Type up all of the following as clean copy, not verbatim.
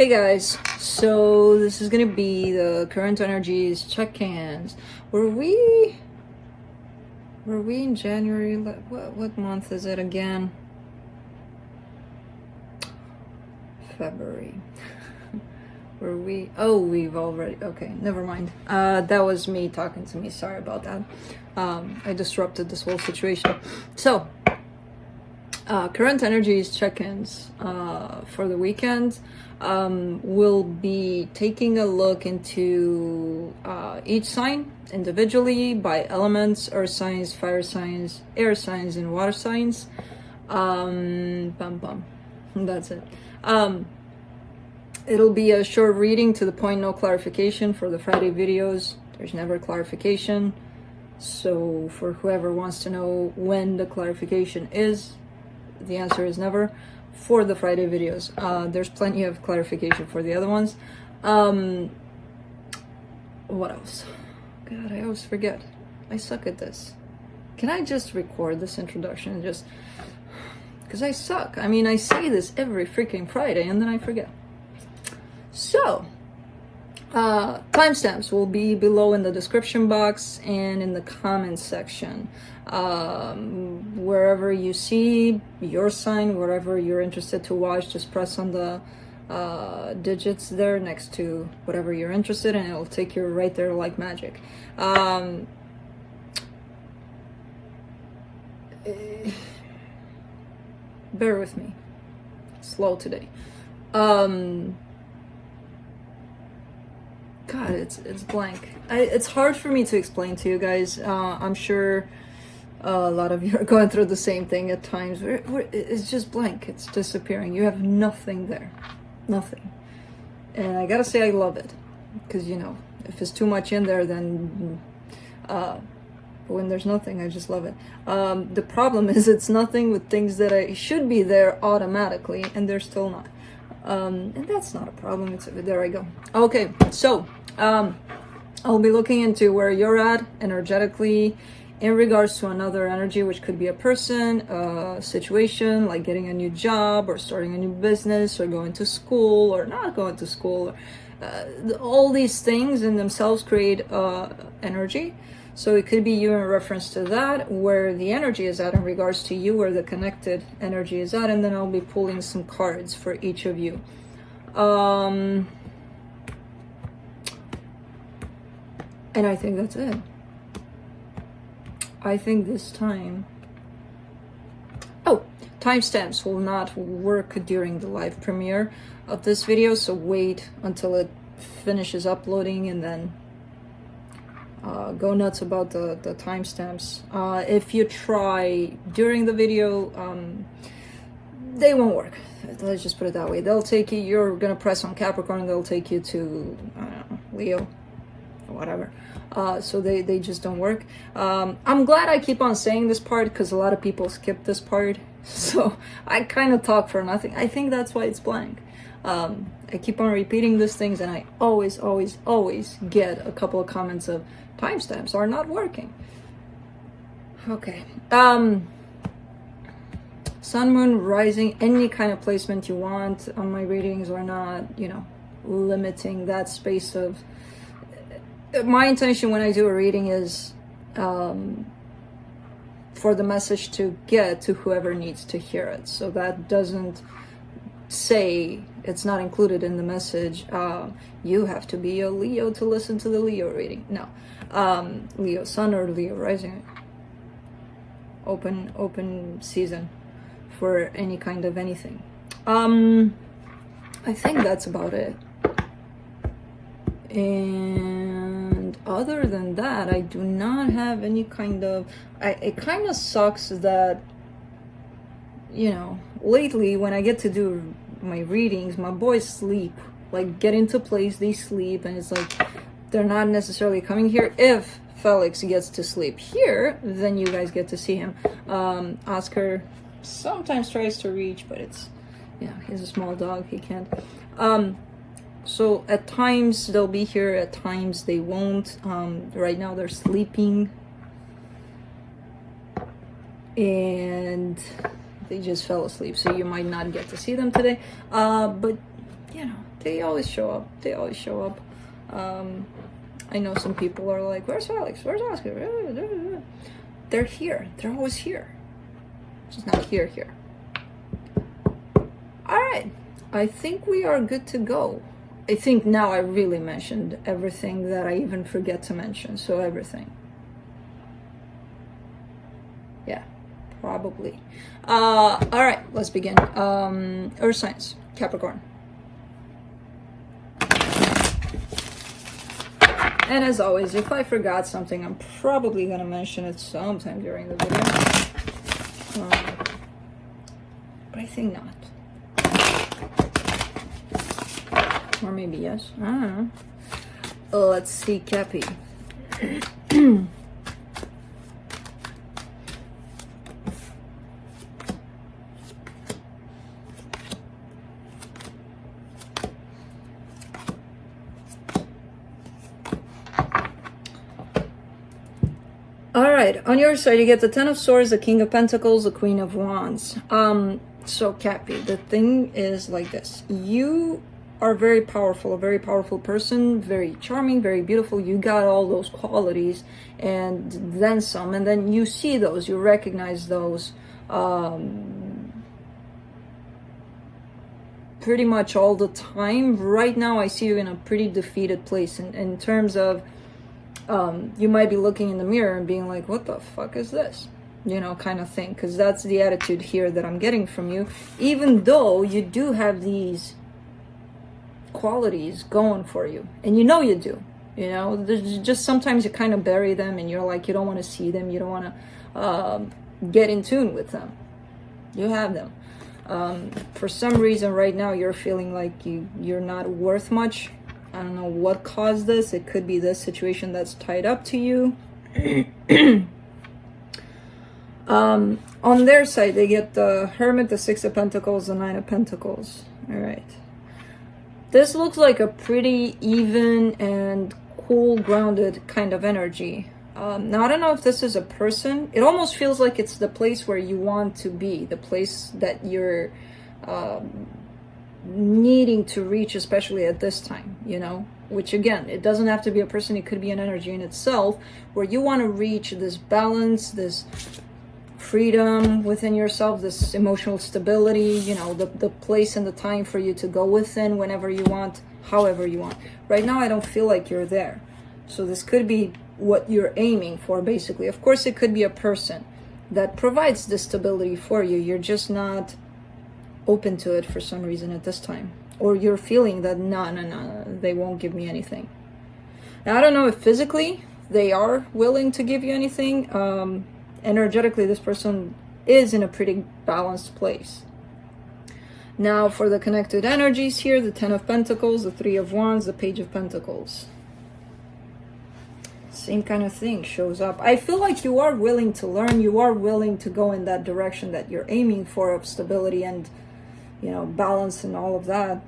Hey guys, so this is gonna be the current energies check-ins. Were we in January? What month is it again? February. Were we? Oh, we've already. Okay, never mind. That was me talking to me. Sorry about that. I disrupted this whole situation. So, current energies check-ins for the weekend. We'll be taking a look into each sign individually by elements: earth signs, fire signs, air signs, and water signs. That's it. It'll be a short reading, to the point, no clarification. For the Friday videos, there's never clarification. So for whoever wants to know when the clarification is, the answer is never. For the Friday videos, there's plenty of clarification for the other ones. What else? God, I always forget. I suck at this. Can I just record this introduction and just... because I suck. I mean, I say this every freaking Friday and then I forget. So, timestamps will be below in the description box and in the comments section. Wherever you see your sign, wherever you're interested to watch, just press on the digits there next to whatever you're interested in, and it'll take you right there like magic. Bear with me. Slow today. God, it's blank. It's hard for me to explain to you guys. I'm sure a lot of you are going through the same thing at times. It's just blank. It's disappearing. You have nothing there. Nothing. And I gotta say I love it. Because, you know, if it's too much in there, then... but when there's nothing, I just love it. The problem is it's nothing with things that should be there automatically, and they're still not. And that's not a problem. There I go. Okay, so I'll be looking into where you're at energetically in regards to another energy, which could be a person, a situation, like getting a new job or starting a new business or going to school or not going to school. All these things in themselves create energy. So it could be you in reference to that, where the energy is at in regards to you, where the connected energy is at, and then I'll be pulling some cards for each of you. And I think that's it. I think this time... Oh, timestamps will not work during the live premiere of this video, so wait until it finishes uploading and then go nuts about the timestamps. If you try during the video, they won't work. Let's just put it that way. They'll take you, you're gonna press on Capricorn, they'll take you to, I don't know, Leo or whatever. So they just don't work. I'm glad I keep on saying this part because a lot of people skip this part. So I kind of talk for nothing. I think that's why it's blank. I keep on repeating these things and I always get a couple of comments of timestamps are not working. Okay. Sun, moon, rising, any kind of placement you want on my readings, or not, you know, limiting that space of... My intention when I do a reading is for the message to get to whoever needs to hear it. So that doesn't say, it's not included in the message, you have to be a Leo to listen to the Leo reading. No. Leo sun or Leo rising. Open season for any kind of anything. I think that's about it. And other than that, I do not have any kind of... it kind of sucks that, you know, lately when I get to do my readings, my boys sleep. Like, get into place, they sleep, and it's like they're not necessarily coming here. If Felix gets to sleep here, then you guys get to see him. Oscar sometimes tries to reach, but it's, yeah, he's a small dog, he can't. So at times they'll be here, at times they won't. Right now they're sleeping. And they just fell asleep, so you might not get to see them today. But you know, They always show up. They always show up. I know some people are like, where's Alex? Where's Oscar? They're here. They're always here. Just not here. All right. I think we are good to go. I think now I really mentioned everything that I even forget to mention. So everything. Yeah, probably. All right, let's begin. Earth signs, Capricorn. And as always, if I forgot something, I'm probably going to mention it sometime during the video. But I think not. Or maybe yes. I don't know. Let's see, Cappy. Alright, on your side you get the Ten of Swords, the King of Pentacles, the Queen of Wands. So Cappy, the thing is like this. You are very powerful, a very powerful person, very charming, very beautiful. You got all those qualities and then some, and then you see those, you recognize those pretty much all the time. Right now I see you in a pretty defeated place in terms of you might be looking in the mirror and being like, what the fuck is this? You know, kind of thing. Because that's the attitude here that I'm getting from you. Even though you do have these qualities going for you. And you know you do. You know, there's just sometimes you kind of bury them and you're like, you don't want to see them. You don't want to get in tune with them. You have them. For some reason right now you're feeling like you're not worth much. I don't know what caused this. It could be this situation that's tied up to you. On their side, they get the Hermit, the Six of Pentacles, the Nine of Pentacles. All right. This looks like a pretty even and cool, grounded kind of energy. Now, I don't know if this is a person. It almost feels like it's the place where you want to be, the place that you're needing to reach, especially at this time, you know, which again, it doesn't have to be a person, it could be an energy in itself, where you want to reach this balance, this freedom within yourself, this emotional stability, you know, the place and the time for you to go within whenever you want, however you want. Right now I don't feel like you're there, so this could be what you're aiming for, basically. Of course it could be a person that provides this stability for you. You're just not open to it for some reason at this time, or you're feeling that no, they won't give me anything. Now, I don't know if physically they are willing to give you anything. Energetically this person is in a pretty balanced place. Now for the connected energies here, the Ten of Pentacles, the Three of Wands, the Page of Pentacles. Same kind of thing shows up. I feel like you are willing to learn, you are willing to go in that direction that you're aiming for, of stability and, you know, balance and all of that.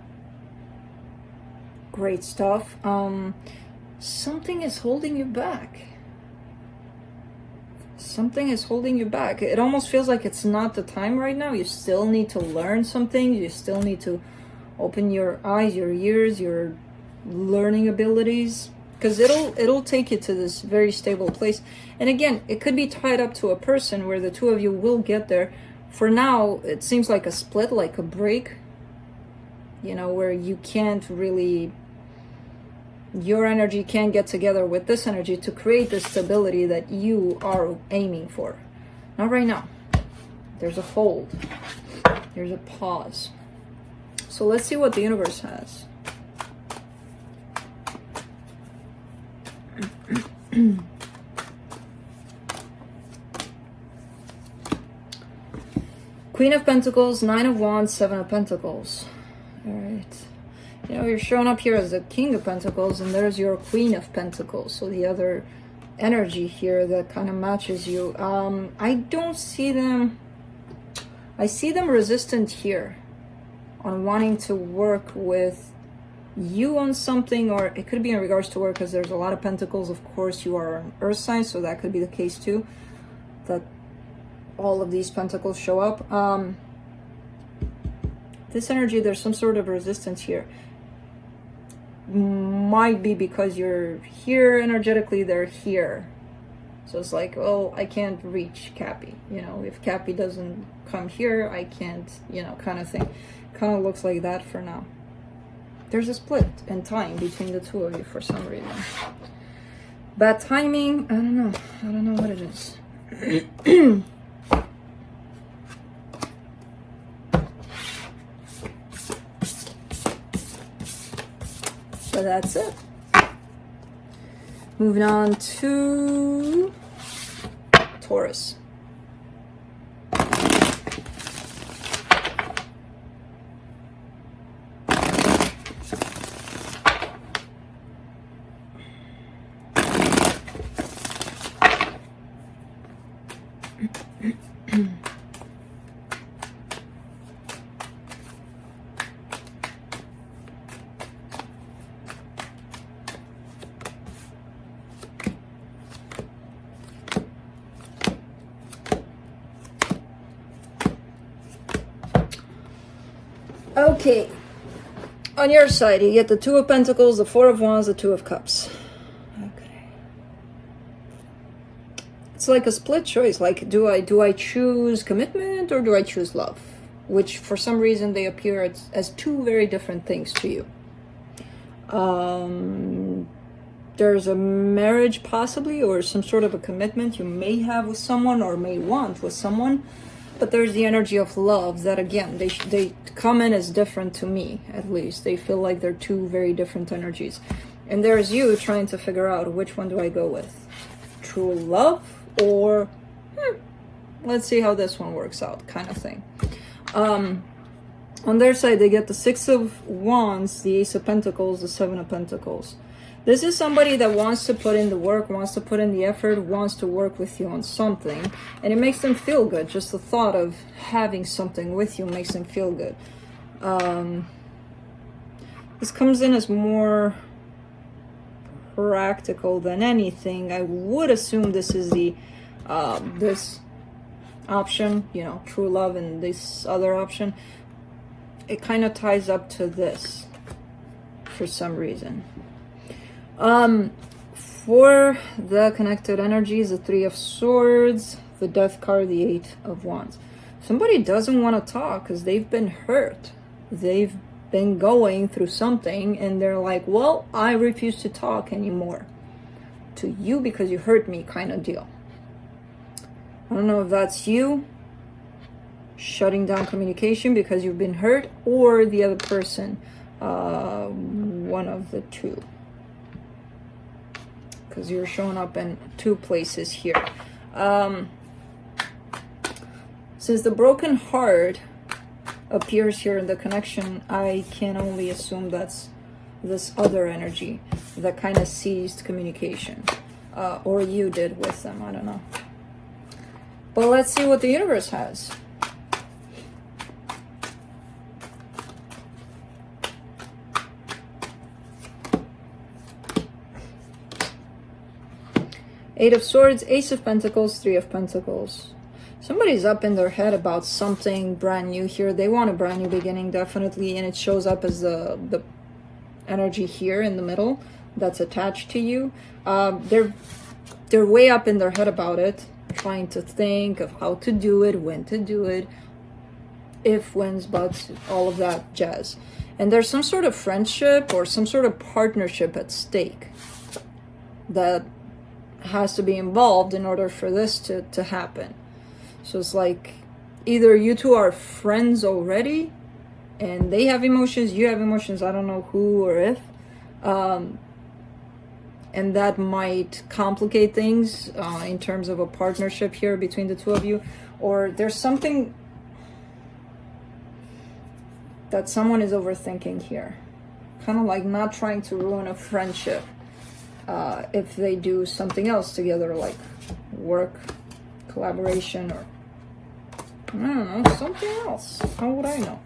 Great stuff. Something is holding you back. Something is holding you back. It almost feels like it's not the time right now. You still need to learn something. You still need to open your eyes, your ears, your learning abilities, because it'll take you to this very stable place. And again, it could be tied up to a person where the two of you will get there. For now, it seems like a split, like a break, you know, where you can't really, your energy can't get together with this energy to create the stability that you are aiming for. Not right now. There's a hold. There's a pause. So let's see what the universe has. Queen of Pentacles, Nine of Wands, Seven of Pentacles. All right. You know, you're showing up here as the King of Pentacles, and there's your Queen of Pentacles. So the other energy here that kind of matches you. I don't see them. I see them resistant here on wanting to work with you on something, or it could be in regards to work, because there's a lot of pentacles. Of course, you are an earth sign, so that could be the case too, that all of these pentacles show up. This energy, there's some sort of resistance here. might be because you're here energetically, they're here. So it's like, well, I can't reach Cappy. You know, if Cappy doesn't come here, I can't, you know, kind of thing. Kind of looks like that for now. There's a split in time between the two of you for some reason. Bad timing, I don't know. I don't know what it is. So that's it. Moving on to Taurus. Okay, on your side, you get the Two of Pentacles, the Four of Wands, the Two of Cups. Okay. It's like a split choice. Like, do I choose commitment or do I choose love? Which, for some reason, they appear as two very different things to you. There's a marriage, possibly, or some sort of a commitment you may have with someone or may want with someone. But there's the energy of love that, again, they come in as different to me, at least. They feel like they're two very different energies. And there's you trying to figure out which one do I go with. True love or, let's see how this one works out, kind of thing. On their side, they get the Six of Wands, the Ace of Pentacles, the Seven of Pentacles. This is somebody that wants to put in the work, wants to put in the effort, wants to work with you on something. And it makes them feel good. Just the thought of having something with you makes them feel good. This comes in as more practical than anything. I would assume this is the this option, you know, true love, and this other option. It kind of ties up to this for some reason. For the connected energies, the Three of Swords, the Death card, the Eight of Wands. Somebody doesn't want to talk because they've been hurt. They've been going through something and they're like, well, I refuse to talk anymore to you because you hurt me, kind of deal. I don't know if that's you shutting down communication because you've been hurt, or the other person, one of the two. Because you're showing up in two places here. Since the broken heart appears here in the connection, I can only assume that's this other energy that kind of ceased communication. Or you did with them, I don't know. But let's see what the universe has. Eight of Swords, Ace of Pentacles, Three of Pentacles. Somebody's up in their head about something brand new here. They want a brand new beginning, definitely, and it shows up as the energy here in the middle that's attached to you. They're way up in their head about it, trying to think of how to do it, when to do it, if, whens, buts, all of that jazz. And there's some sort of friendship or some sort of partnership at stake that has to be involved in order for this to happen. So it's like either you two are friends already and they have emotions, you have emotions, I don't know who or if, and that might complicate things in terms of a partnership here between the two of you. Or there's something that someone is overthinking here, kind of like not trying to ruin a friendship. If they do something else together, like work, collaboration, or I don't know, something else. How would I know?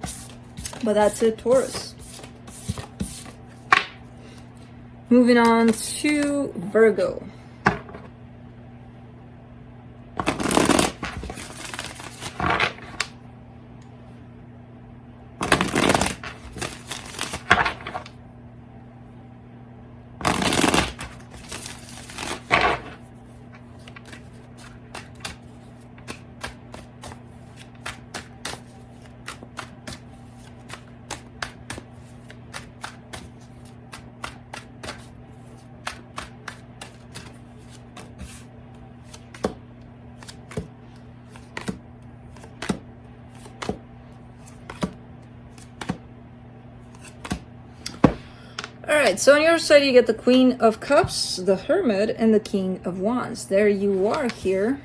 But that's it, Taurus. Moving on to Virgo. All right, so on your side, you get the Queen of Cups, the Hermit, and the King of Wands. There you are here,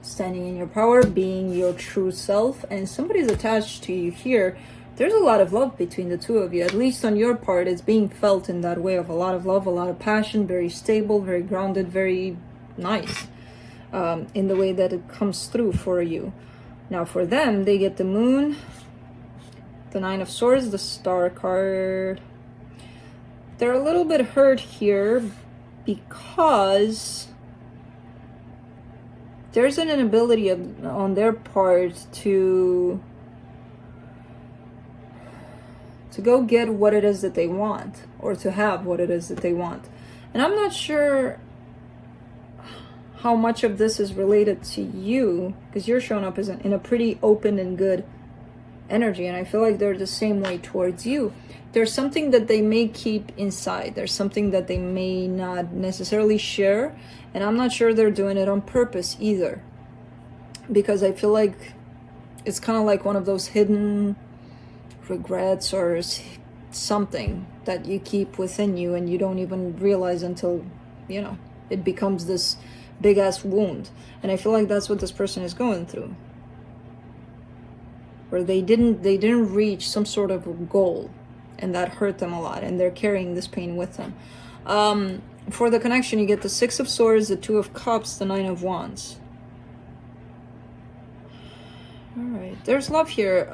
standing in your power, being your true self, and somebody's attached to you here. There's a lot of love between the two of you, at least on your part. It's being felt in that way of a lot of love, a lot of passion, very stable, very grounded, very nice in the way that it comes through for you. Now for them, they get the Moon, the Nine of Swords, the Star card. They're a little bit hurt here because there's an inability on their part to go get what it is that they want, or to have what it is that they want. And I'm not sure how much of this is related to you, because you're showing up as in a pretty open and good energy, and I feel like they're the same way towards you. There's something that they may keep inside. There's something that they may not necessarily share, and I'm not sure they're doing it on purpose either, because I feel like it's kind of like one of those hidden regrets or something that you keep within you and you don't even realize until, you know, it becomes this big ass wound. And I feel like that's what this person is going through, where they didn't reach some sort of goal, and that hurt them a lot, and they're carrying this pain with them. For the connection, you get the Six of Swords, the Two of Cups, the Nine of Wands. All right, there's love here.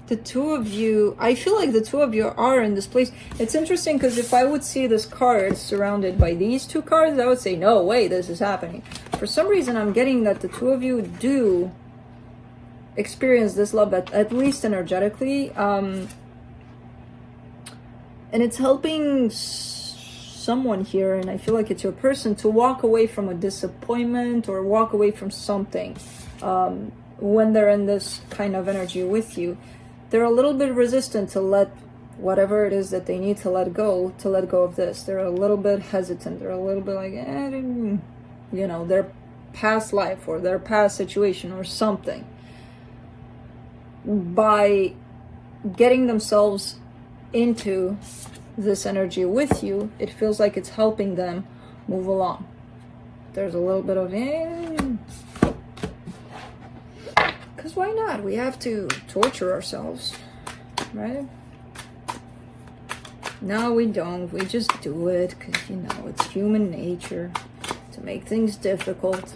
The two of you, I feel like the two of you are in this place. It's interesting because if I would see this card surrounded by these two cards, I would say, no way, this is happening. For some reason, I'm getting that the two of you do experience this love, at least energetically, and it's helping someone here, and I feel like it's your person, to walk away from a disappointment or walk away from something when they're in this kind of energy with you. They're a little bit resistant to let whatever it is that they need to let go of this. They're a little bit hesitant. They're a little bit like, you know, their past life or their past situation or something. By getting themselves into this energy with you, it feels like it's helping them move along. There's a little bit of, because why not? We have to torture ourselves, right? No, we don't. We just do it because, you know, it's human nature to make things difficult.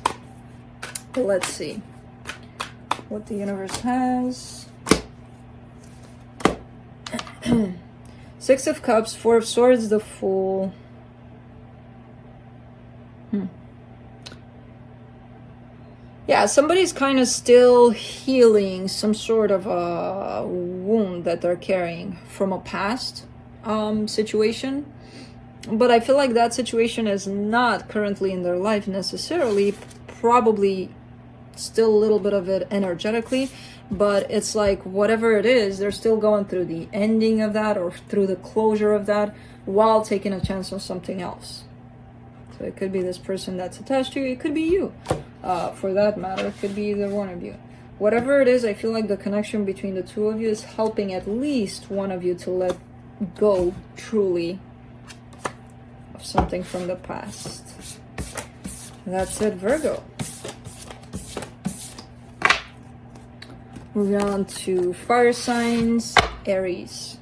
But let's see what the universe has. Six of Cups, Four of Swords, the Fool. Yeah, somebody's kind of still healing some sort of a wound that they're carrying from a past situation. But I feel like that situation is not currently in their life necessarily, probably still a little bit of it energetically, but it's like whatever it is, they're still going through the ending of that or through the closure of that while taking a chance on something else. So it could be this person that's attached to you, it could be you. For that matter, it could be either one of you. Whatever it is, I feel like the connection between the two of you is helping at least one of you to let go truly of something from the past. That's it, Virgo. Moving on to fire signs, Aries.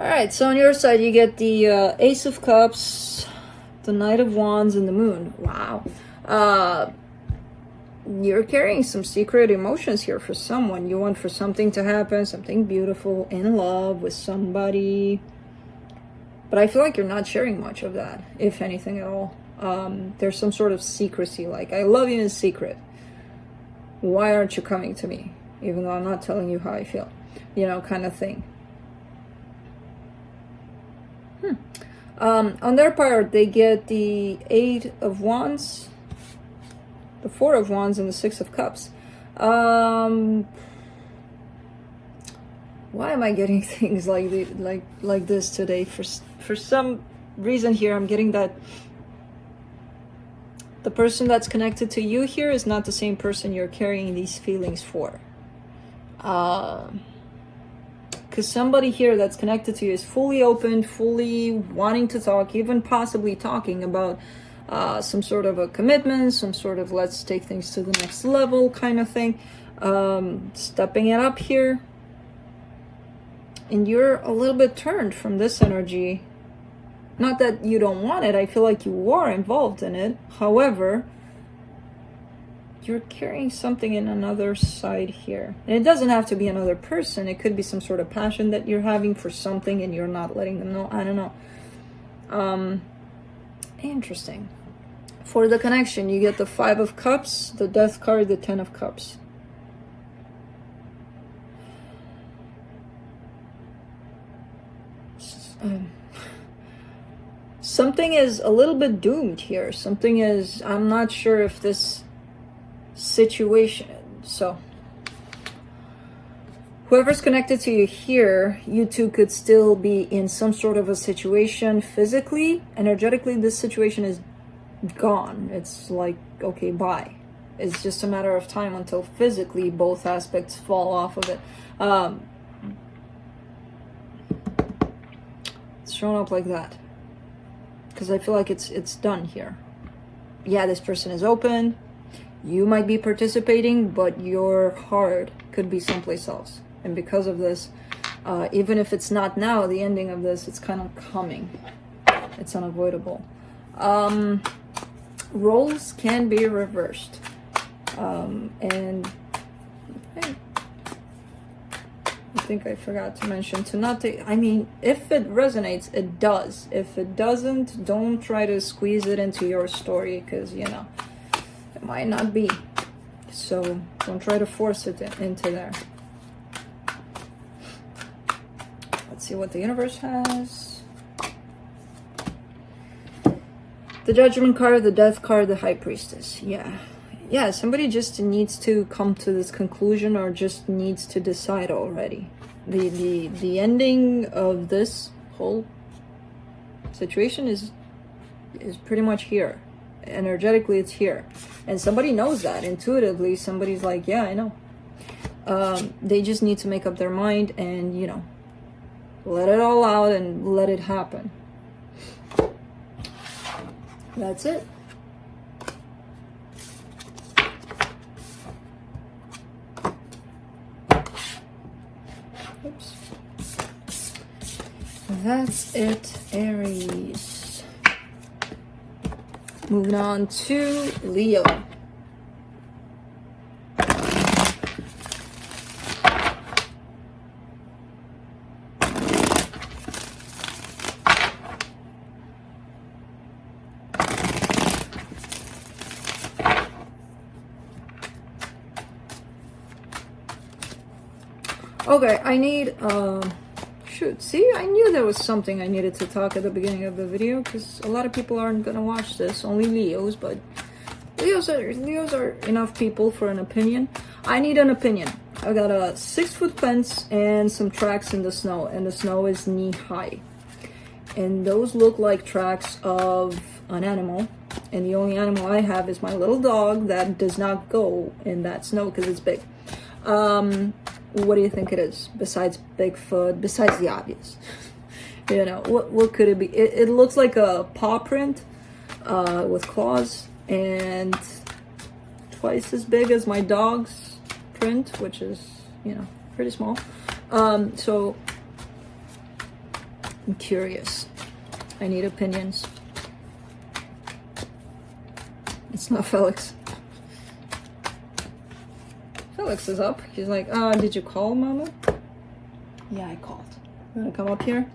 Alright, so on your side you get the Ace of Cups, the Knight of Wands, and the Moon. Wow. You're carrying some secret emotions here for someone. You want for something to happen, something beautiful, in love with somebody. But I feel like you're not sharing much of that, if anything at all. There's some sort of secrecy, like, I love you in secret. Why aren't you coming to me? even though I'm not telling you how I feel, you know, kind of thing. On their part, they get the 8 of Wands, the 4 of Wands, and the 6 of Cups. Why am I getting things like this today? For some reason here, I'm getting that the person that's connected to you here is not the same person you're carrying these feelings for. Because somebody here that's connected to you is fully open, fully wanting to talk, even possibly talking about some sort of a commitment, some sort of let's take things to the next level kind of thing, stepping it up here. And you're a little bit turned from this energy. Not that you don't want it, I feel like you are involved in it. However, you're carrying something in another side here. And it doesn't have to be another person. It could be some sort of passion that you're having for something and you're not letting them know. I don't know. Interesting. For the connection, you get the 5 of Cups, the Death card, the 10 of Cups. Something is a little bit doomed here. Something is, I'm not sure if this situation, so whoever's connected to you here, you two could still be in some sort of a situation physically. Energetically, this situation is gone. It's like, okay, bye. It's just a matter of time until physically both aspects fall off of it. It's shown up like that because I feel like it's done here. Yeah, this person is open. You might be participating, but your heart could be someplace else. And because of this, even if it's not now, the ending of this, it's kind of coming. It's unavoidable. Roles can be reversed. And I think I forgot to mention to not take, I mean, if it resonates, it does. If it doesn't, don't try to squeeze it into your story because, you know, it might not be. So don't try to force it into there. Let's see what the universe has. The Judgment card, the Death card, the High Priestess. Yeah, somebody just needs to come to this conclusion or just needs to decide already. The ending of this whole situation is pretty much here. Energetically, it's here. And somebody knows that intuitively. Somebody's like, yeah, I know. They just need to make up their mind and, you know, let it all out and let it happen. That's it. Oops. That's it, Aries. Moving on to Leo. Okay, I need, shoot, see, I knew there was something I needed to talk at the beginning of the video, because a lot of people aren't gonna watch this, only Leos, but Leos are enough people for an opinion. I need an opinion. I got a 6-foot fence and some tracks in the snow, and the snow is knee-high. And those look like tracks of an animal, and the only animal I have is my little dog that does not go in that snow because it's big. What do you think it is? Besides Bigfoot, besides the obvious, you know, what could it be? It looks like a paw print with claws and twice as big as my dog's print, which is, you know, pretty small. So I'm curious. I need opinions. It's not Felix. Felix is up. He's like, did you call, Mama? Yeah, I called. You wanna come up here?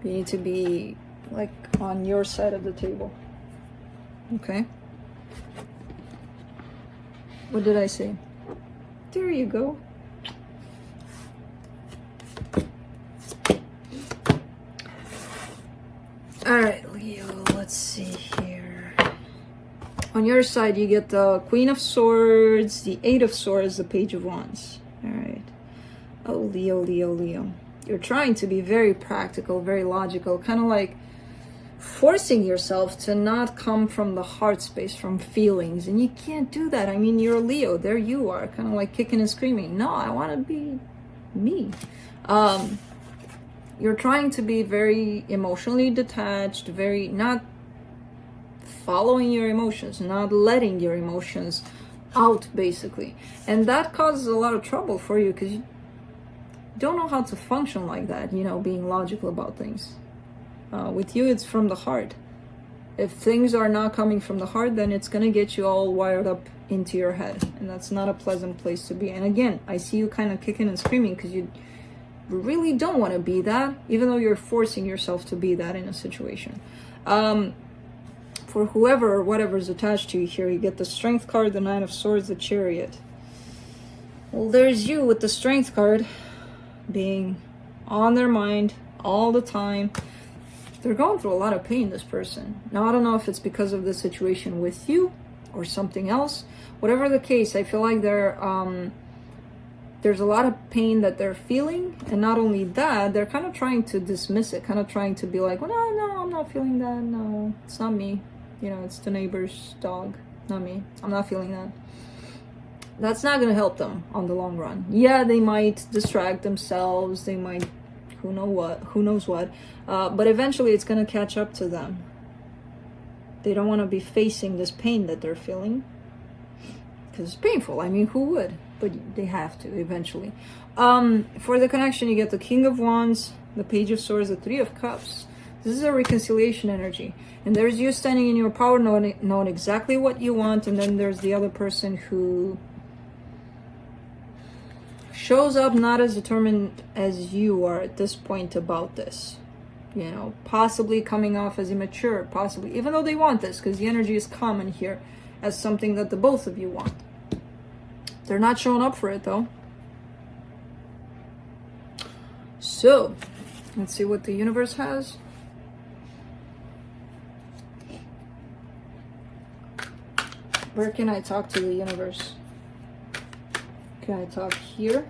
You need to be like on your side of the table. Okay. What did I say? There you go. Alright, Leo, let's see here. On your side, you get the Queen of Swords, the Eight of Swords, the Page of Wands. Alright. Oh, Leo, Leo, Leo. You're trying to be very practical, very logical, kind of like forcing yourself to not come from the heart space, from feelings. And you can't do that. I mean, you're a Leo. There you are, kind of like kicking and screaming. No, I want to be me. You're trying to be very emotionally detached, very not following your emotions, not letting your emotions out, basically. And that causes a lot of trouble for you because you don't know how to function like that, you know, being logical about things. With you, it's from the heart. If things are not coming from the heart, then it's going to get you all wired up into your head. And that's not a pleasant place to be. And again, I see you kind of kicking and screaming because you really don't want to be that, even though you're forcing yourself to be that in a situation. For whoever or whatever is attached to you here, you get the Strength card, the Nine of Swords, the Chariot. Well, there's you with the Strength card being on their mind all the time. They're going through a lot of pain, this person. Now, I don't know if it's because of the situation with you or something else. Whatever the case, I feel like there's a lot of pain that they're feeling. And not only that, they're kind of trying to dismiss it, kind of trying to be like, well, no, I'm not feeling that. No, it's not me. You know, it's the neighbor's dog, not me. I'm not feeling that. That's not going to help them on the long run. Yeah, they might distract themselves. They might, who knows what. But eventually it's going to catch up to them. They don't want to be facing this pain that they're feeling. Because it's painful. I mean, who would? But they have to eventually. For the connection, you get the King of Wands, the Page of Swords, the Three of Cups. This is a reconciliation energy. And there's you standing in your power, knowing exactly what you want. And then there's the other person who shows up not as determined as you are at this point about this. You know, possibly coming off as immature, possibly, even though they want this, because the energy is common here as something that the both of you want. They're not showing up for it, though. So, let's see what the universe has. Where can I talk to the universe? Can I talk here?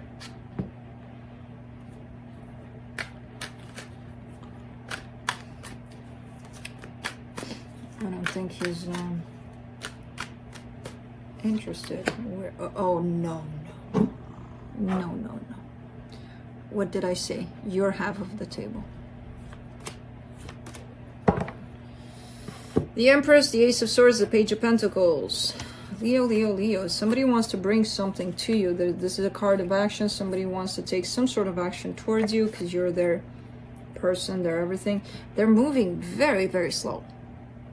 I don't think he's interested. Where? Oh, no. What did I say? You're half of the table. The Empress, the Ace of Swords, the Page of Pentacles. Leo. Somebody wants to bring something to you. This is a card of action. Somebody wants to take some sort of action towards you because you're their person, their everything. They're moving very, very slow.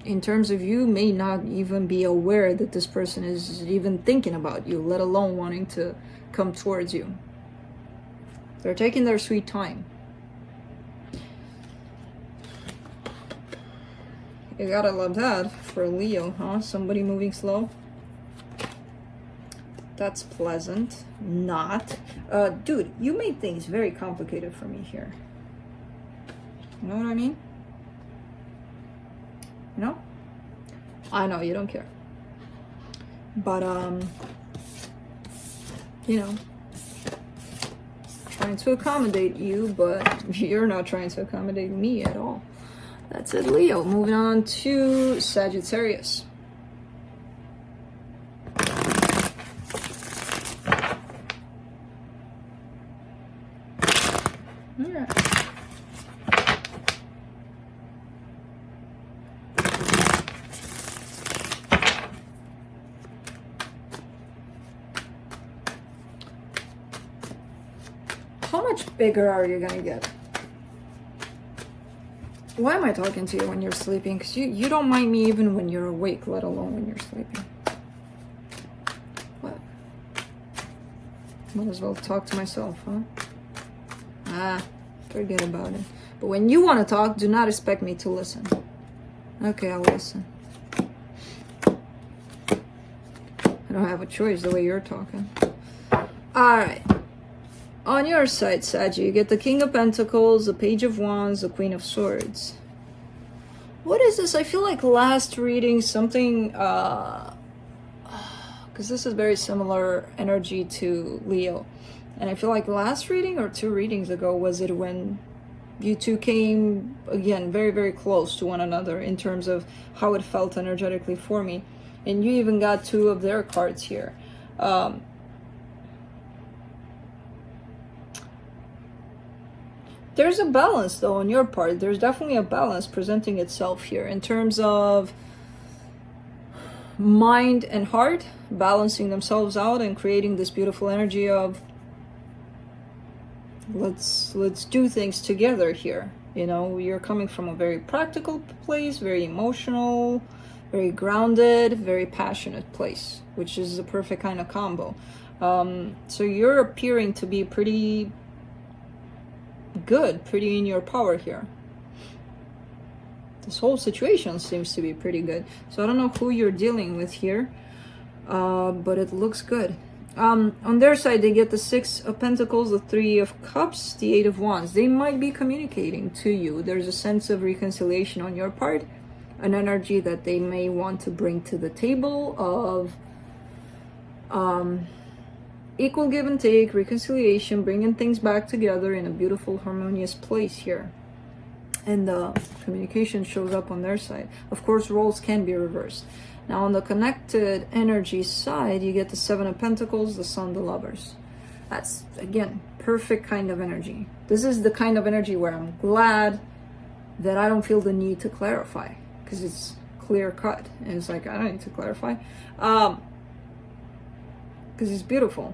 In terms of you may not even be aware that this person is even thinking about you, let alone wanting to come towards you. They're taking their sweet time. You gotta love that for Leo, huh? Somebody moving slow. That's pleasant. Not. Dude, you made things very complicated for me here. You know what I mean? You know? I know, you don't care. But, you know, trying to accommodate you, but you're not trying to accommodate me at all. That's it, Leo. Moving on to Sagittarius. Yeah. How much bigger are you gonna get? Why am I talking to you when you're sleeping? Because you don't mind me even when you're awake, let alone when you're sleeping. What? Might as well talk to myself, huh? Ah, forget about it. But when you want to talk, do not expect me to listen. Okay, I'll listen. I don't have a choice the way you're talking. Alright. On your side, Saggy, you get the King of Pentacles, the Page of Wands, the Queen of Swords. What is this? I feel like last reading something, because this is very similar energy to Leo. And I feel like last reading or 2 readings ago, was it when you two came, again, very, very close to one another in terms of how it felt energetically for me. And you even got 2 of their cards here. There's a balance, though, on your part. There's definitely a balance presenting itself here in terms of mind and heart balancing themselves out and creating this beautiful energy of let's do things together here. You know, you're coming from a very practical place, very emotional, very grounded, very passionate place, which is the perfect kind of combo. So you're appearing to be pretty good, pretty in your power here. This whole situation seems to be pretty good. So I don't know who you're dealing with here, but it looks good. On their side, they get the 6 of Pentacles, the 3 of Cups, the 8 of Wands. They might be communicating to you. There's a sense of reconciliation on your part, an energy that they may want to bring to the table of equal give and take, reconciliation, bringing things back together in a beautiful, harmonious place here. And the communication shows up on their side. Of course, roles can be reversed. Now, on the connected energy side, you get the 7 of Pentacles, the Sun, the Lovers. That's, again, perfect kind of energy. This is the kind of energy where I'm glad that I don't feel the need to clarify, because it's clear cut. And it's like, I don't need to clarify. Because it's beautiful.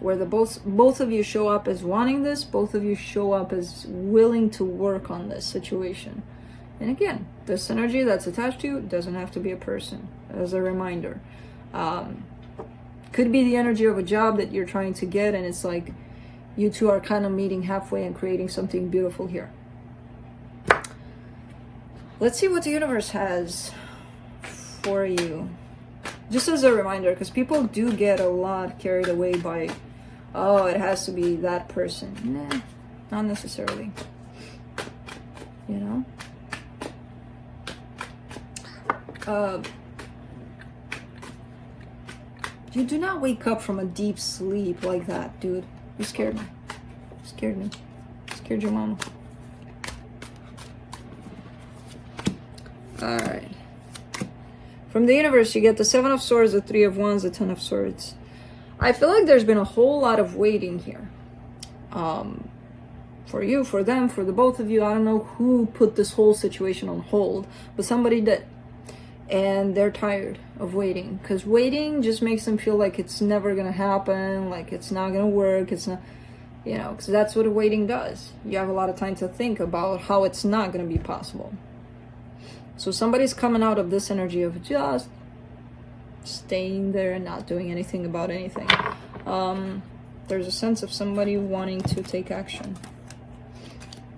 Where the both of you show up as wanting this, both of you show up as willing to work on this situation. And again, this energy that's attached to you doesn't have to be a person, as a reminder. Could be the energy of a job that you're trying to get, and it's like you two are kind of meeting halfway and creating something beautiful here. Let's see what the universe has for you. Just as a reminder, because people do get a lot carried away by, oh, it has to be that person. Nah, not necessarily. You know? You do not wake up from a deep sleep like that, dude. You scared me. You scared me. You scared your mama. Alright. From the universe, you get the 7 of Swords, the 3 of Wands, the 10 of Swords. I feel like there's been a whole lot of waiting here. For you, for them, for the both of you. I don't know who put this whole situation on hold, but somebody did. And they're tired of waiting, because waiting just makes them feel like it's never gonna happen, like it's not gonna work, it's not, you know, because that's what waiting does. You have a lot of time to think about how it's not gonna be possible. So somebody's coming out of this energy of just staying there and not doing anything about anything. There's a sense of somebody wanting to take action.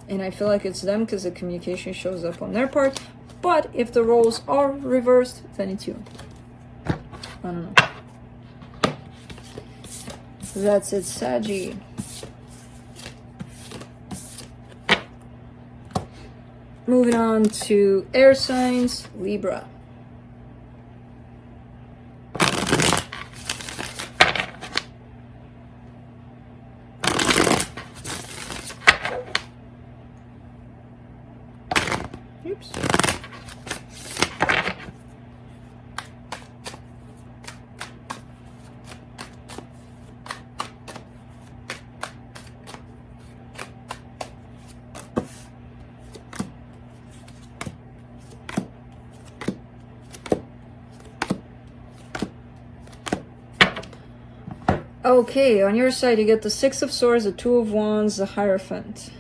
And I feel like it's them, because the communication shows up on their part. But if the roles are reversed, then it's you. I don't know. That's it, Saggy. Moving on to air signs, Libra. Oops. Okay, on your side, you get the 6 of Swords, the 2 of Wands, the Hierophant.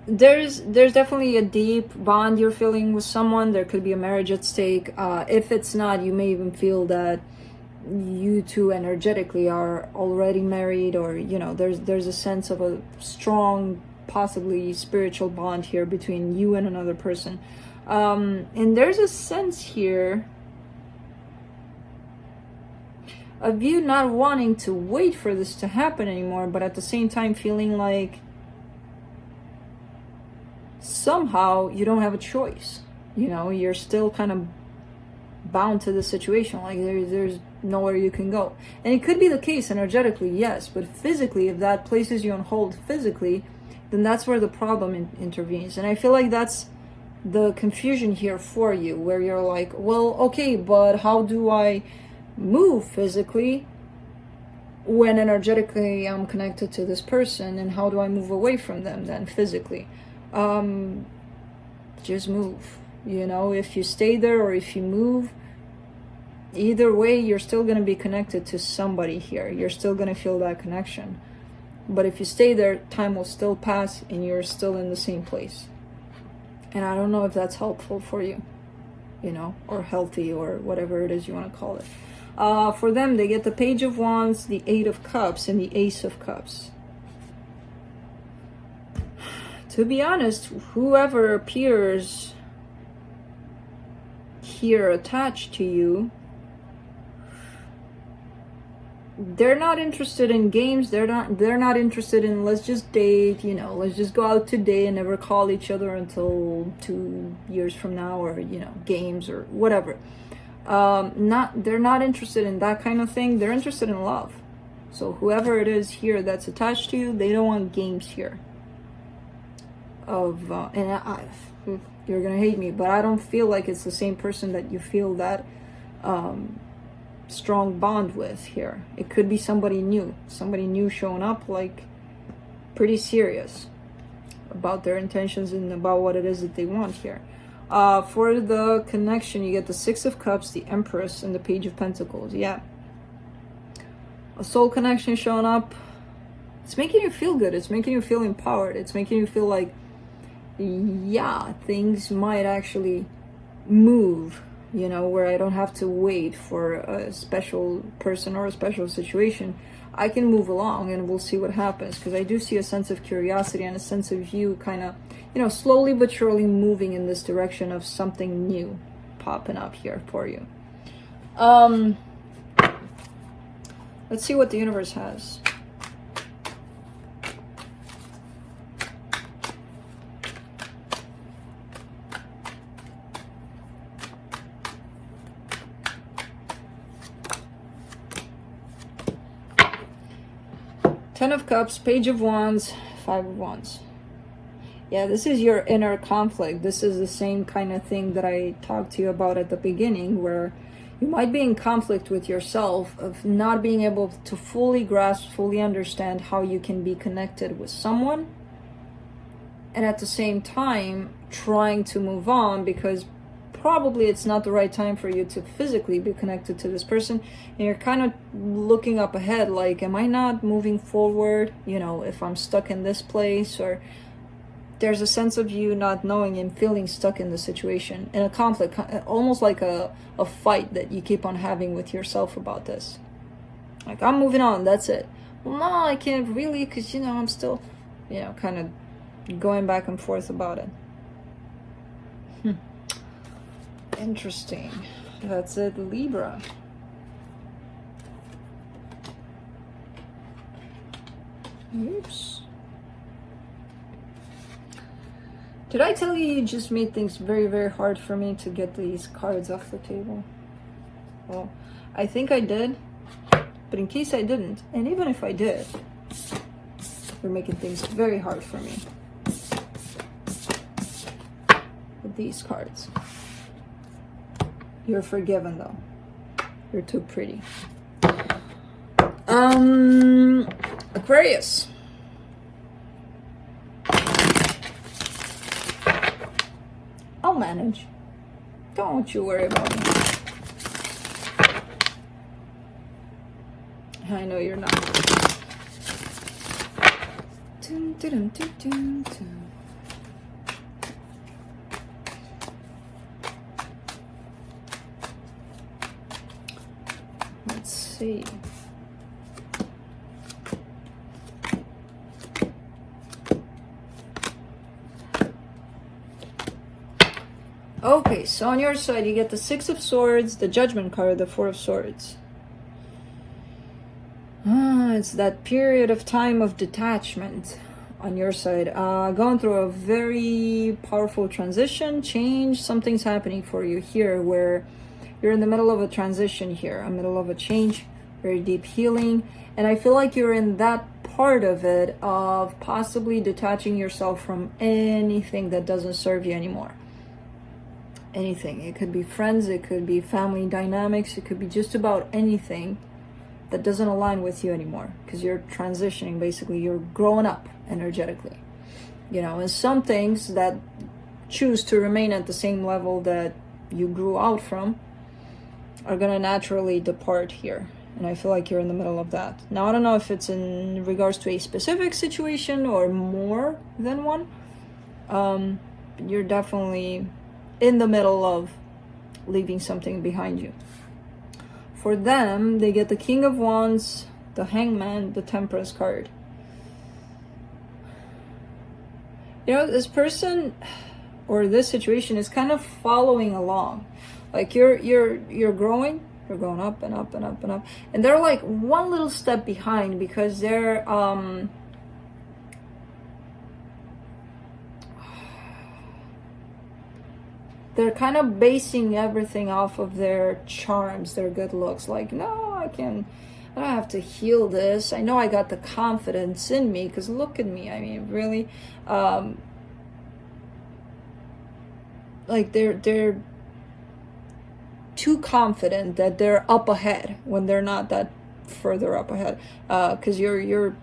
There's definitely a deep bond you're feeling with someone. There could be a marriage at stake. If it's not, you may even feel that you two energetically are already married, or you know, there's a sense of a strong possibly spiritual bond here between you and another person. And there's a sense here of you not wanting to wait for this to happen anymore, but at the same time feeling like somehow you don't have a choice. You know, you're still kind of bound to the situation, like there's nowhere you can go. And it could be the case energetically, yes, but physically, if that places you on hold physically, then that's where the problem intervenes. And I feel like that's the confusion here for you, where you're like, well, okay, but how do I move physically when energetically I'm connected to this person, and how do I move away from them then physically? Just move. You know, if you stay there or if you move, either way, you're still going to be connected to somebody here. You're still going to feel that connection. But if you stay there, time will still pass and you're still in the same place. And I don't know if that's helpful for you, you know, or healthy, or whatever it is you want to call it. For them, they get the Page of Wands, the Eight of Cups, and the Ace of Cups. To be honest, whoever appears here attached to you, they're not interested in games. They're not interested in, let's just date, you know, let's just go out today and never call each other until 2 years from now, or, you know, games or whatever. They're not interested in that kind of thing. They're interested in love. So whoever it is here that's attached to you, they don't want games here. You're gonna hate me, but I don't feel like it's the same person that you feel that strong bond with here. It could be somebody new showing up, like pretty serious about their intentions and about what it is that they want here. For the connection, you get the Six of Cups, the Empress, and the Page of Pentacles. Yeah, a soul connection showing up. It's making you feel good. It's making you feel empowered. It's making you feel like, yeah, things might actually move, you know, where I don't have to wait for a special person or a special situation. I can move along and we'll see what happens, because I do see a sense of curiosity and a sense of you kind of, you know, slowly but surely moving in this direction of something new popping up here for you. Let's see what the universe has. Ten of Cups, Page of Wands, Five of Wands. Yeah, this is your inner conflict. This is the same kind of thing that I talked to you about at the beginning, where you might be in conflict with yourself of not being able to fully grasp, fully understand how you can be connected with someone, and at the same time trying to move on, because probably it's not the right time for you to physically be connected to this person, and you're kind of looking up ahead, like, am I not moving forward, you know, if I'm stuck in this place? Or there's a sense of you not knowing and feeling stuck in the situation, in a conflict, almost like a fight that you keep on having with yourself about this. Like, I'm moving on, that's it. Well, no, I can't really, because, you know, I'm still, you know, kind of going back and forth about it. Interesting. That's it, Libra. Oops. Did I tell you you just made things very, very hard for me to get these cards off the table? Well, I think I did, but in case I didn't, and even if I did, you're making things very hard for me with these cards. You're forgiven, though. You're too pretty. Aquarius. I'll manage. Don't you worry about me. I know you're not. Dun, dun, dun, dun, dun, dun. Let's see. Okay, so on your side, you get the Six of Swords, the Judgment card, the Four of Swords. It's that period of time of detachment on your side. Going through a very powerful transition, change. Something's happening for you here where you're in the middle of a transition here, a middle of a change, very deep healing. And I feel like you're in that part of it of possibly detaching yourself from anything that doesn't serve you anymore. Anything. It could be friends, it could be family dynamics, it could be just about anything that doesn't align with you anymore, because you're transitioning. Basically, you're growing up energetically, you know. And some things that choose to remain at the same level that you grew out from are going to naturally depart here, and I feel like you're in the middle of that. Now, I don't know if it's in regards to a specific situation or more than one. You're definitely in the middle of leaving something behind you. For them, they get the King of Wands, the Hangman, the Temperance card. You know, this person or this situation is kind of following along. Like you're growing, you're going up and up and up and up, and they're like one little step behind because they're kind of basing everything off of their charms, their good looks. Like, no, I don't have to heal this. I know I got the confidence in me because look at me. I mean, really, like they're too confident that they're up ahead when they're not that further up ahead. Because you're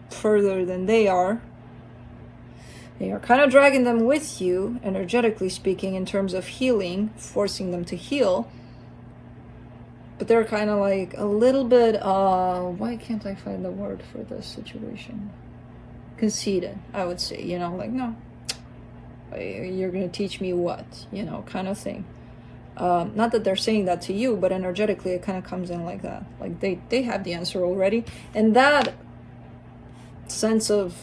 further than they are. And you're kind of dragging them with you, energetically speaking, in terms of healing, forcing them to heal. But they're kind of like a little bit, why can't I find the word for this situation? Conceited, I would say, you know, like, no, you're going to teach me what, you know, kind of thing. Not that they're saying that to you, but energetically it kind of comes in like that. Like they have the answer already. And that sense of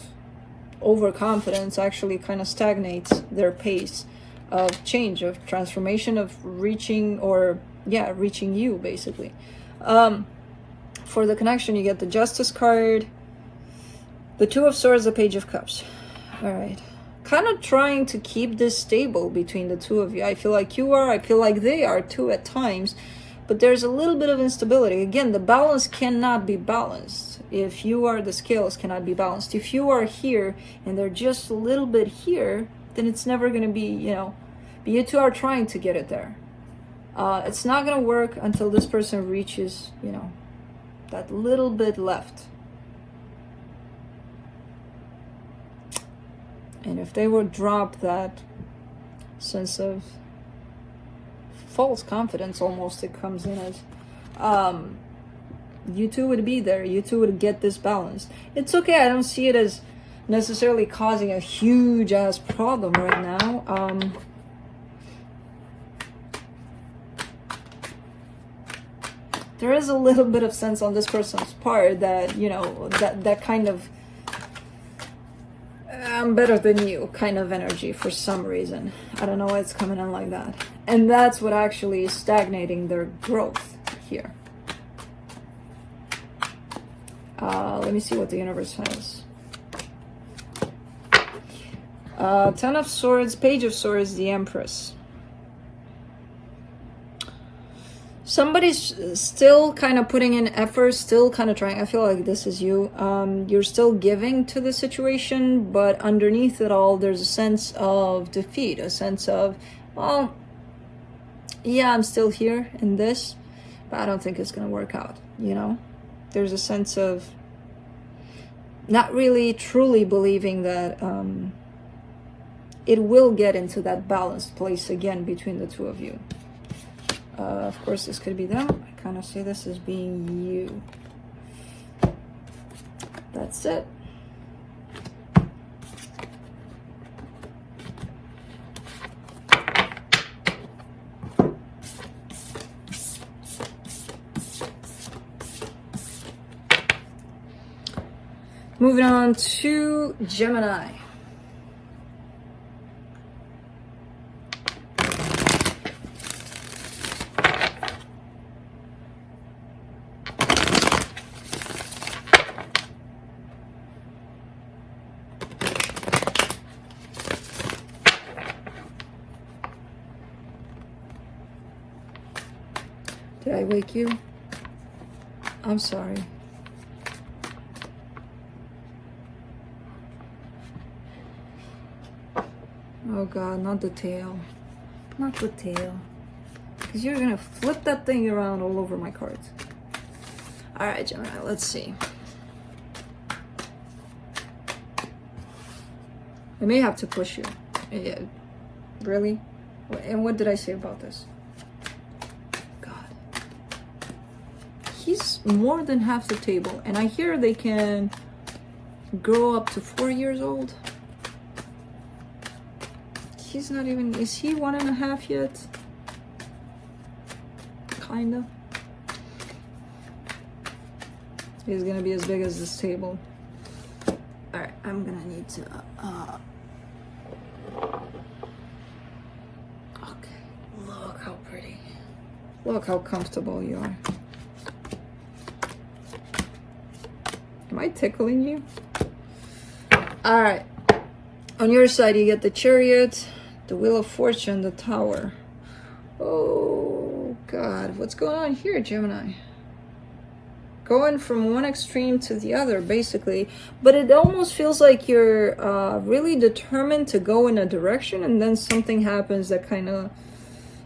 overconfidence actually kind of stagnates their pace of change, of transformation, of reaching, or reaching you, basically. For the connection, you get the Justice card, the Two of Swords, the Page of Cups. All right. Kind of trying to keep this stable between the two of you. I feel like you are, I feel like they are too at times, but there's a little bit of instability. Again, the balance cannot be balanced. If you are, the scales cannot be balanced. If you are here and they're just a little bit here, then it's never going to be, you know, but you two are trying to get it there. It's not going to work until this person reaches, you know, that little bit left. And if they would drop that sense of false confidence, almost, it comes in as, you two would be there. You two would get this balance. It's okay. I don't see it as necessarily causing a huge ass problem right now. There is a little bit of sense on this person's part that, you know, that kind of I'm better than you kind of energy for some reason. I don't know why it's coming in like that. And that's what actually is stagnating their growth here. Let me see what the universe has. Ten of Swords, Page of Swords, the Empress. Somebody's still kind of putting in effort, still kind of trying. I feel like this is you. You're still giving to the situation, but underneath it all, there's a sense of defeat, a sense of, well, yeah, I'm still here in this, but I don't think it's going to work out, you know? There's a sense of not really truly believing that it will get into that balanced place again between the two of you. Of course, this could be them. I kind of see this as being you. That's it. Moving on to Gemini. Did I wake you? I'm sorry. Oh God, not the tail. Not the tail. Because you're gonna flip that thing around all over my cards. Alright, Gemini, let's see. I may have to push you. Yeah. Really? And what did I say about this? God. He's more than half the table. And I hear they can grow up to 4 years old. He's not even, is he 1.5 yet? Kinda. He's gonna be as big as this table. Alright, I'm gonna need to, okay, look how pretty. Look how comfortable you are. Am I tickling you? Alright. On your side, you get the Chariot, the Wheel of Fortune, the Tower. Oh, God. What's going on here, Gemini? Going from one extreme to the other, basically. But it almost feels like you're really determined to go in a direction, and then something happens that kind of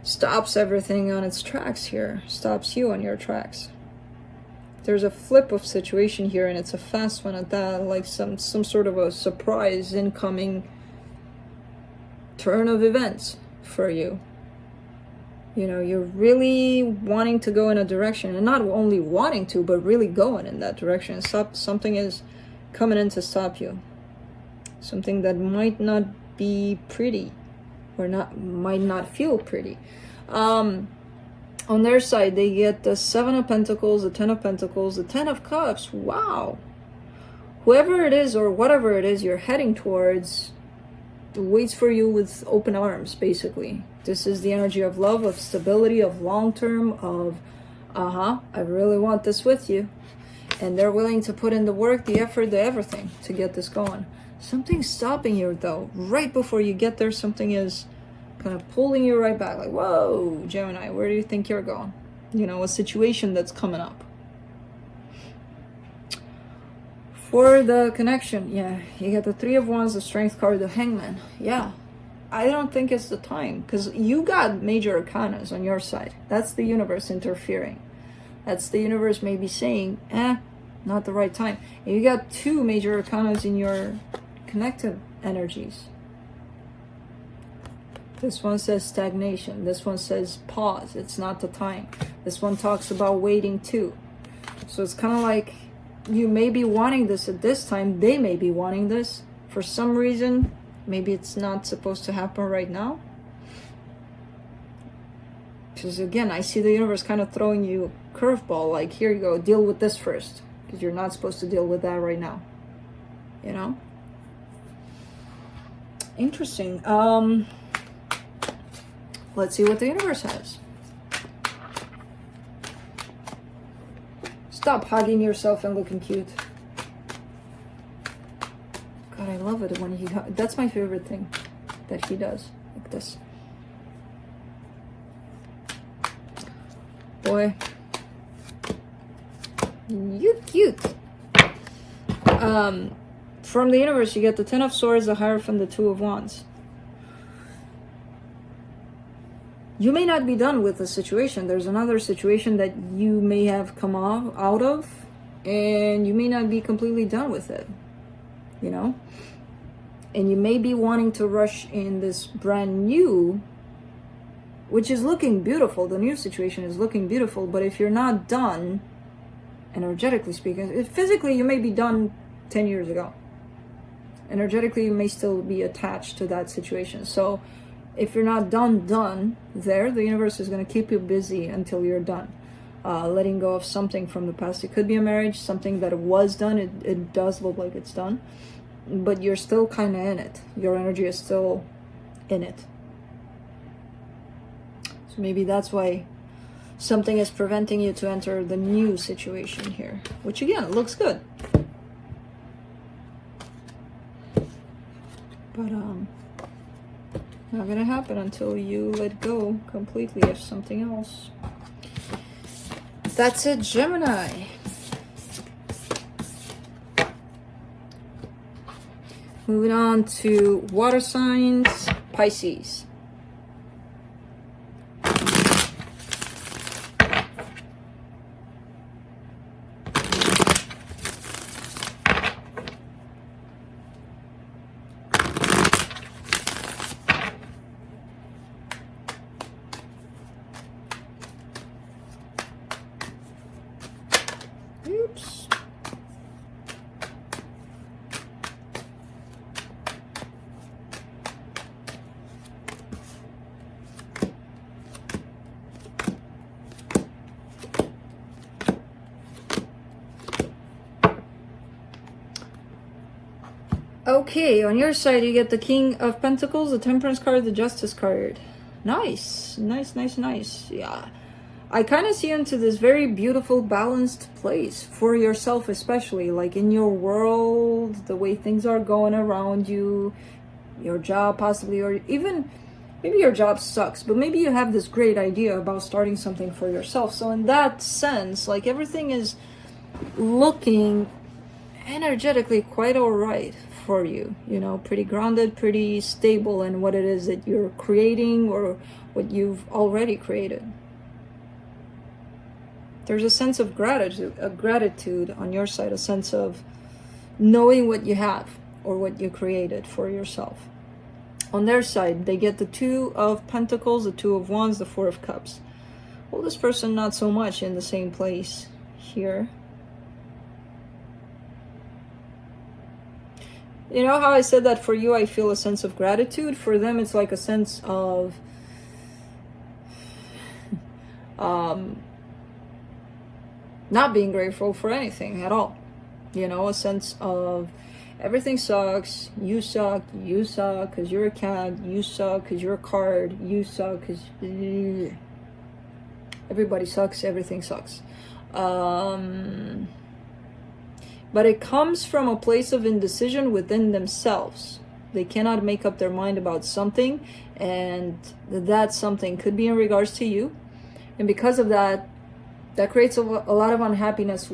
stops everything on its tracks here. Stops you on your tracks. There's a flip of situation here, and it's a fast one at that, like some sort of a surprise incoming turn of events for you. You know, you're really wanting to go in a direction, and not only wanting to, but really going in that direction. Something is coming in to stop you. Something that might not be pretty, or might not feel pretty. On their side, they get the 7 of Pentacles, the 10 of Pentacles, the 10 of Cups. Wow. Whoever it is or whatever it is you're heading towards waits for you with open arms, basically. This is the energy of love, of stability, of long-term, of, I really want this with you. And they're willing to put in the work, the effort, the everything to get this going. Something's stopping you, though. Right before you get there, something is kind of pulling you right back, like, whoa, Gemini, where do you think you're going? You know, a situation that's coming up. For the connection, yeah, you get the 3 of Wands, the Strength card, the Hangman. Yeah, I don't think it's the time, because you got major arcanas on your side. That's the universe interfering. That's the universe maybe saying, not the right time. And you got 2 major arcanas in your connective energies. This one says stagnation. This one says pause. It's not the time. This one talks about waiting too. So it's kind of like you may be wanting this at this time. They may be wanting this. For some reason, maybe it's not supposed to happen right now. Because again, I see the universe kind of throwing you a curveball. Like, here you go, deal with this first. Because you're not supposed to deal with that right now. You know? Interesting. Let's see what the universe has. Stop hugging yourself and looking cute. God, I love it when he that's my favorite thing that he does. Like this. Boy. You cute. From the universe, you get the 10 of Swords, the Hierophant, the 2 of Wands. You may not be done with the situation. There's another situation that you may have come out of, and you may not be completely done with it, you know? And you may be wanting to rush in this brand new, which is looking beautiful. The new situation is looking beautiful, but if you're not done, energetically speaking, physically you may be done 10 years ago. Energetically, you may still be attached to that situation. So if you're not done there, the universe is going to keep you busy until you're done. Letting go of something from the past. It could be a marriage, something that was done. It does look like it's done. But you're still kind of in it. Your energy is still in it. So maybe that's why something is preventing you to enter the new situation here. Which again, looks good. But not gonna happen until you let go completely of something else. That's it, Gemini. Moving on to water signs, Pisces. Oops. Okay, on your side you get the King of Pentacles, the Temperance card, the Justice card. Nice, nice, nice, nice. Yeah, I kind of see into this very beautiful, balanced place for yourself, especially like in your world, the way things are going around you, your job possibly, or even maybe your job sucks, but maybe you have this great idea about starting something for yourself. So in that sense, like everything is looking energetically quite all right for you, you know, pretty grounded, pretty stable in what it is that you're creating or what you've already created. There's a sense of gratitude on your side, a sense of knowing what you have or what you created for yourself. On their side, they get the Two of Pentacles, the Two of Wands, the Four of Cups. Well, this person not so much in the same place here. You know how I said that for you, I feel a sense of gratitude? For them, it's like a sense of not being grateful for anything at all. You know, a sense of everything sucks, you suck because you're a cat, you suck because you're a card, you suck because everybody sucks, everything sucks. But it comes from a place of indecision within themselves. They cannot make up their mind about something, and that something could be in regards to you. And because of that, that creates a lot of unhappiness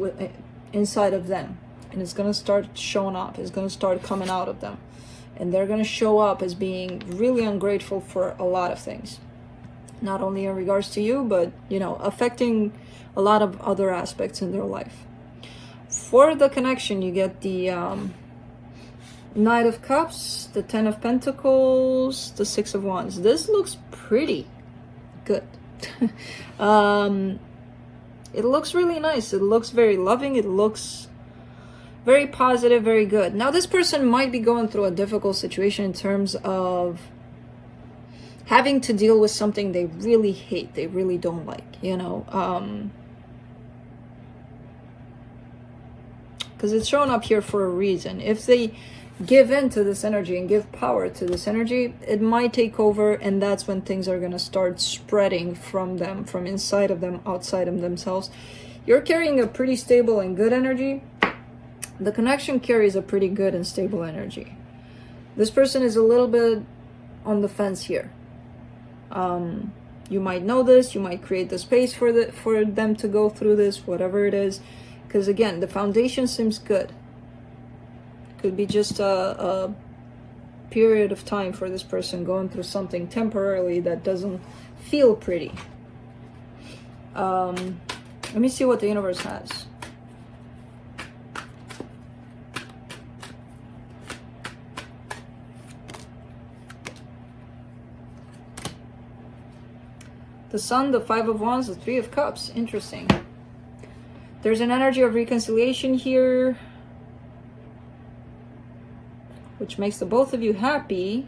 inside of them. And it's going to start showing up. It's going to start coming out of them. And they're going to show up as being really ungrateful for a lot of things. Not only in regards to you, but, you know, affecting a lot of other aspects in their life. For the connection, you get the Knight of Cups, the Ten of Pentacles, the Six of Wands. This looks pretty good. It looks really nice. It looks very loving. It looks very positive, very good. Now, this person might be going through a difficult situation in terms of having to deal with something they really hate, they really don't like, you know. Because it's shown up here for a reason. If they give in to this energy and give power to this energy, it might take over, and that's when things are going to start spreading from them, from inside of them, outside of themselves. You're carrying a pretty stable and good energy. The connection carries a pretty good and stable energy. This person is a little bit on the fence here. You might know this, you might create the space for them to go through this, whatever it is. Because again, the foundation seems good. Could be just a period of time for this person going through something temporarily that doesn't feel pretty. Let me see what the universe has. The Sun, the Five of Wands, the Three of Cups. Interesting. There's an energy of reconciliation here, which makes the both of you happy,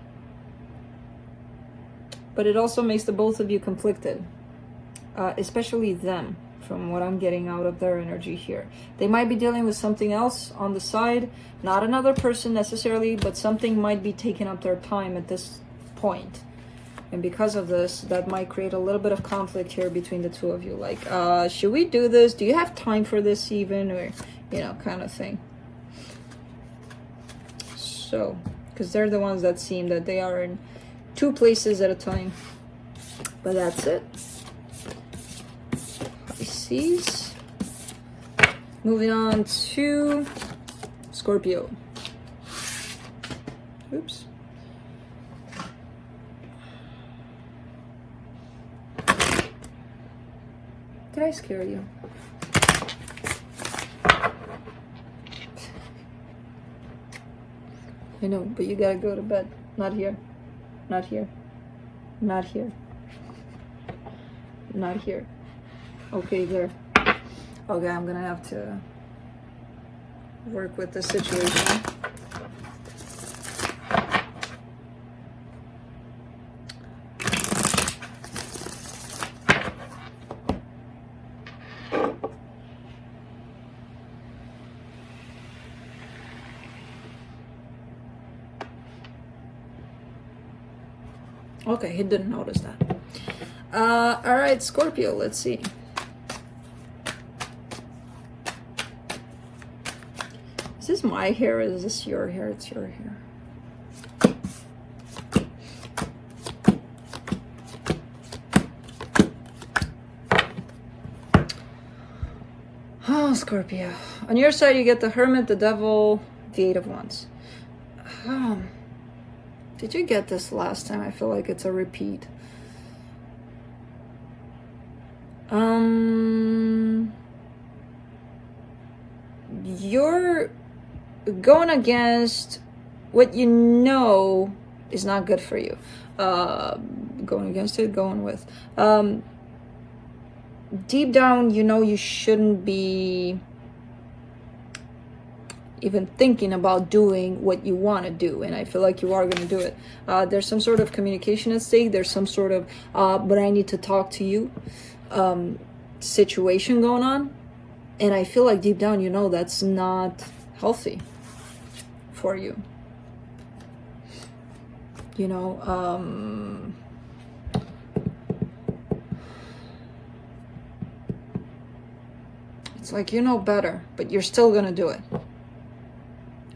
but it also makes the both of you conflicted, especially them, from what I'm getting out of their energy here. They might be dealing with something else on the side, not another person necessarily, but something might be taking up their time at this point. And because of this, that might create a little bit of conflict here between the two of you. Like, should we do this? Do you have time for this even? Or, you know, kind of thing. So, because they're the ones that seem that they are in two places at a time. But that's it. Pisces. Moving on to Scorpio. Oops. Did I scare you? I know, but you gotta go to bed. Not here. Not here. Not here. Not here. Okay, there. Okay, I'm gonna have to work with the situation. Okay, he didn't notice that. All right, Scorpio, let's see. Is this my hair or is this your hair? It's your hair. Oh, Scorpio. On your side, you get the Hermit, the Devil, the Eight of Wands. Did you get this last time? I feel like it's a repeat. You're going against what you know is not good for you. Going against it, going with. Deep down, you know you shouldn't be even thinking about doing what you want to do, and I feel like you are going to do it. There's some sort of communication at stake. There's some sort of but I need to talk to you situation going on, and I feel like deep down you know that's not healthy for you. You know, it's like you know better, but you're still gonna do it.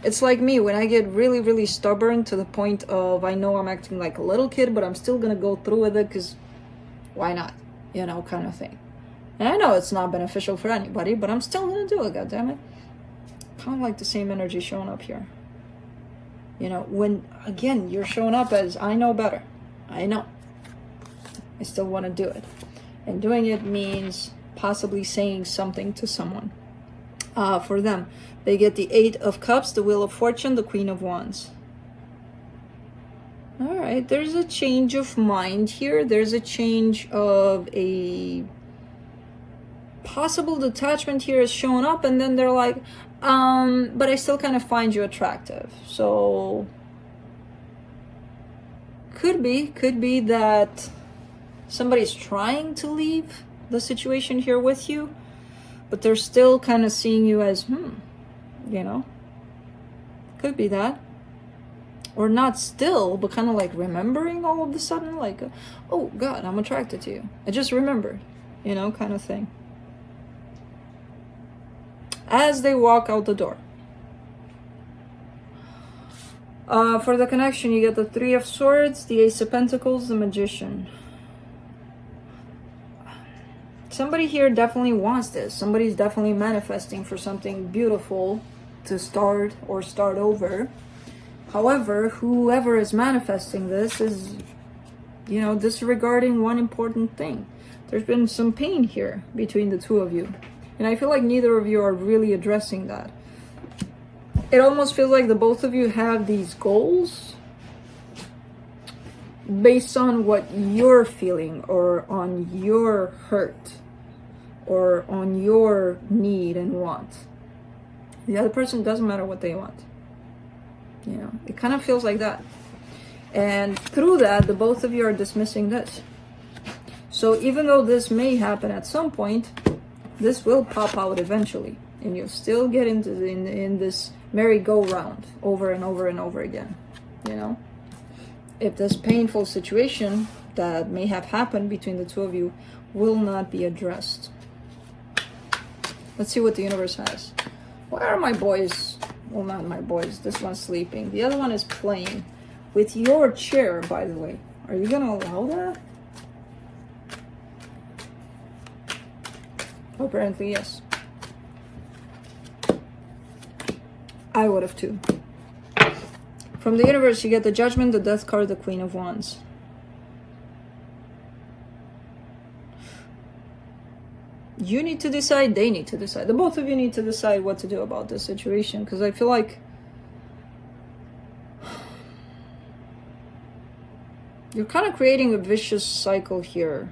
It's like me when I get really, really stubborn to the point of I know I'm acting like a little kid, but I'm still gonna go through with it because why not? You know, kind of thing. And I know it's not beneficial for anybody, but I'm still gonna do it, goddammit. Kind of like the same energy showing up here. You know, when, again, you're showing up as, I know better. I know. I still want to do it. And doing it means possibly saying something to someone. For them, they get the Eight of Cups, the Wheel of Fortune, the Queen of Wands. All right, there's a change of mind here. There's a change of a possible detachment here is showing up, and then they're like, but I still kind of find you attractive. So could be that somebody's trying to leave the situation here with you, but they're still kind of seeing you as, you know, could be that. Or not still, but kind of like remembering all of a sudden, like, oh God, I'm attracted to you. I just remembered, you know, kind of thing. As they walk out the door. For the connection, you get the Three of Swords, the Ace of Pentacles, the Magician. Somebody here definitely wants this. Somebody's definitely manifesting for something beautiful to start or start over. However, whoever is manifesting this is, you know, disregarding one important thing. There's been some pain here between the two of you. And I feel like neither of you are really addressing that. It almost feels like the both of you have these goals based on what you're feeling or on your hurt or on your need and want. The other person doesn't matter what they want. You know, it kind of feels like that. And through that, the both of you are dismissing this. So even though this may happen at some point, this will pop out eventually. And you'll still get into in this merry-go-round over and over and over again. You know? If this painful situation that may have happened between the two of you will not be addressed. Let's see what the universe has. Where are my boys? Well, not my boys. This one's sleeping. The other one is playing with your chair, by the way. Are you going to allow that? Apparently, yes. I would have too. From the universe, you get the Judgment, the Death card, the Queen of Wands. You need to decide, they need to decide. The both of you need to decide what to do about this situation, because I feel like you're kind of creating a vicious cycle here.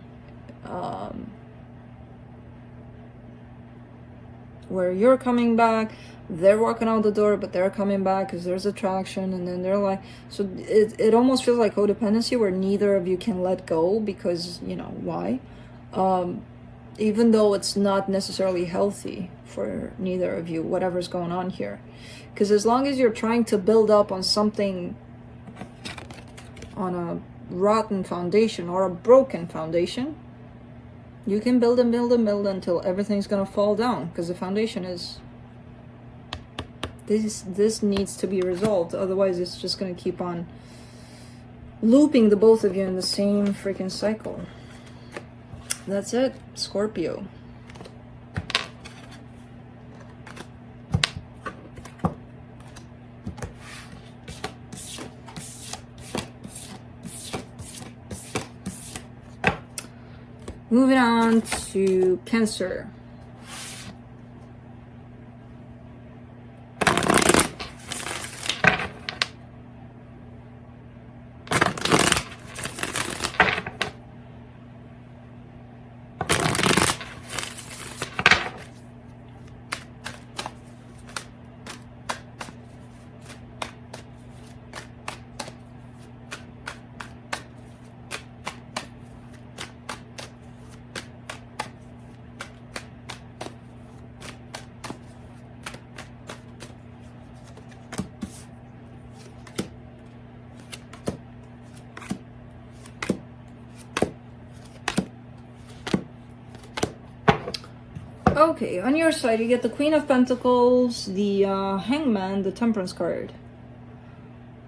Where you're coming back, they're walking out the door, but they're coming back because there's attraction, and then they're like, so it almost feels like codependency where neither of you can let go because, you know, why? Even though it's not necessarily healthy for neither of you, whatever's going on here. Because as long as you're trying to build up on something, on a rotten foundation or a broken foundation, you can build and build and build until everything's gonna fall down, because the foundation is this needs to be resolved. Otherwise it's just gonna keep on looping the both of you in the same freaking cycle. That's it, Scorpio. Moving on to Cancer. Okay, on your side, you get the Queen of Pentacles, the Hangman, the Temperance card.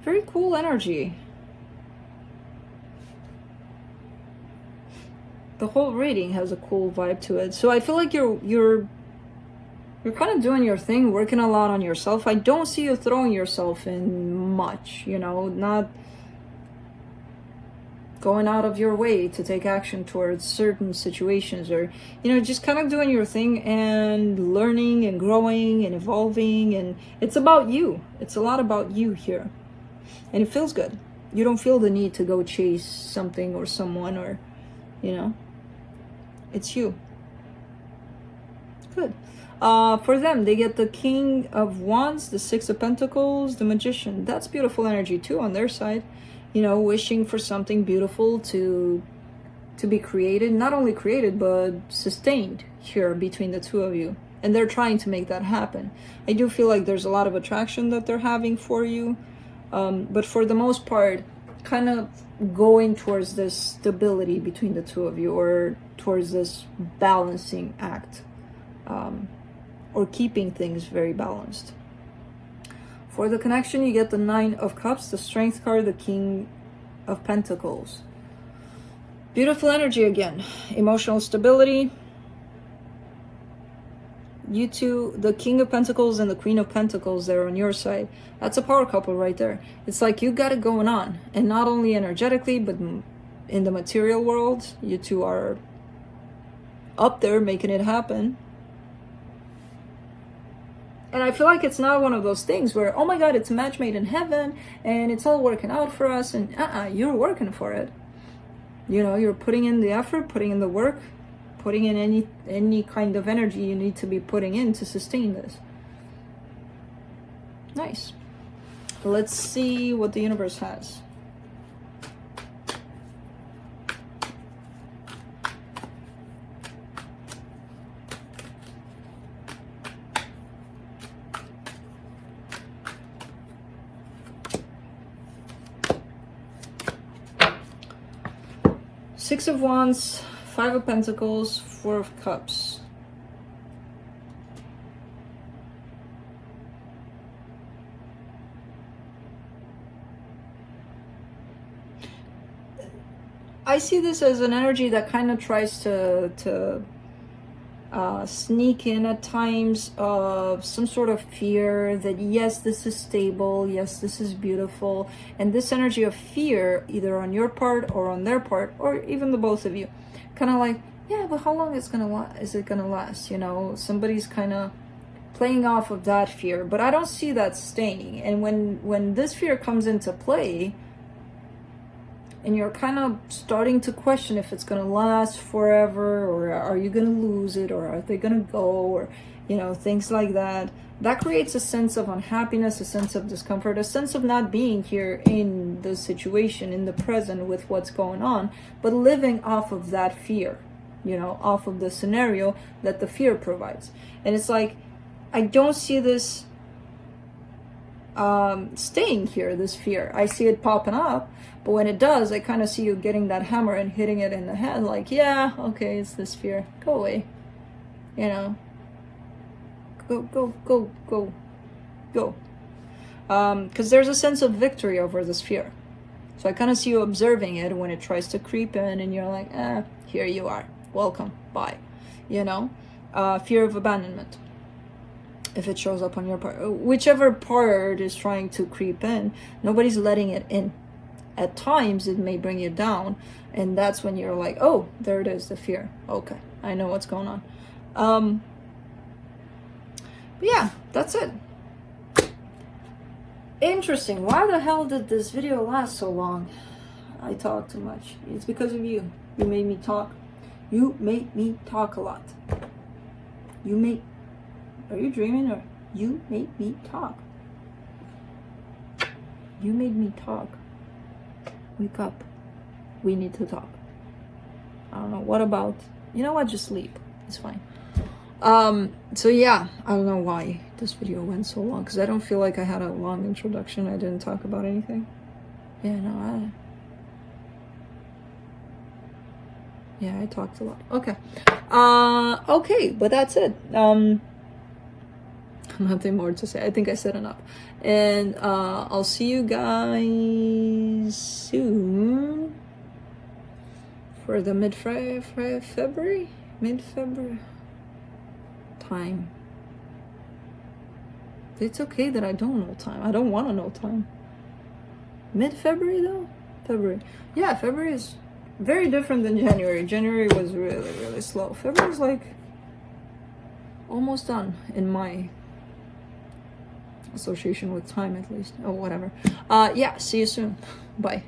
Very cool energy. The whole reading has a cool vibe to it. So I feel like you're kind of doing your thing, working a lot on yourself. I don't see you throwing yourself in much, you know, not going out of your way to take action towards certain situations, or, you know, just kind of doing your thing and learning and growing and evolving. And it's about you. It's a lot about you here. And it feels good. You don't feel the need to go chase something or someone, or, you know, it's you. Good. For them, they get the King of Wands, the Six of Pentacles, the Magician. That's beautiful energy too on their side. You know, wishing for something beautiful to be created, not only created, but sustained here between the two of you. And they're trying to make that happen. I do feel like there's a lot of attraction that they're having for you. But for the most part, kind of going towards this stability between the two of you, or towards this balancing act, or keeping things very balanced. For the connection, you get the Nine of Cups, the Strength card, the King of Pentacles. Beautiful energy again. Emotional stability. You two, the King of Pentacles and the Queen of Pentacles, they're on your side. That's a power couple right there. It's like you got it going on. And not only energetically, but in the material world, you two are up there making it happen. And I feel like it's not one of those things where, oh my God, it's a match made in heaven and it's all working out for us. And you're working for it. You know, you're putting in the effort, putting in the work, putting in any kind of energy you need to be putting in to sustain this. Nice. Let's see what the universe has. Six of Wands, Five of Pentacles, Four of Cups. I see this as an energy that kind of tries to sneak in at times of some sort of fear that yes, this is stable, yes, this is beautiful, and this energy of fear, either on your part or on their part, or even the both of you, kind of like, yeah, but how long is it gonna last? You know, somebody's kind of playing off of that fear, but I don't see that staying. And when this fear comes into play, and you're kind of starting to question if it's going to last forever, or are you going to lose it, or are they going to go, or, you know, things like that. That creates a sense of unhappiness, a sense of discomfort, a sense of not being here in the situation, in the present with what's going on, but living off of that fear, you know, off of the scenario that the fear provides. And it's like, I don't see this staying here, this fear. I see it popping up, but when it does, I kind of see you getting that hammer and hitting it in the head, like, yeah, okay, it's this fear, go away, you know, go, because there's a sense of victory over this fear. So I kind of see you observing it when it tries to creep in, and you're like, here you are, welcome, bye, you know. Fear of abandonment, if it shows up on your part, whichever part is trying to creep in, nobody's letting it in. At times it may bring you down, and that's when you're like, oh, there it is, the fear, okay, I know what's going on. But yeah, that's it. Interesting. Why the hell did this video last so long? I talk too much. It's because of you. You made me talk. You made me talk a lot. Are you dreaming, or you made me talk? You made me talk. Wake up. We need to talk. I don't know. What about, you know what? Just sleep. It's fine. So yeah, I don't know why this video went so long, because I don't feel like I had a long introduction. I didn't talk about anything. Yeah, no, I talked a lot. Okay. Okay, but that's it. Nothing more to say. I think I said enough. And I'll see you guys soon for the mid-February time. It's okay that I don't know time. I don't want to know time. Mid-February though? February. Yeah, February is very different than January. January was really, really slow. February is like almost done in my association with time, at least. Oh, whatever. Yeah, see you soon. Bye.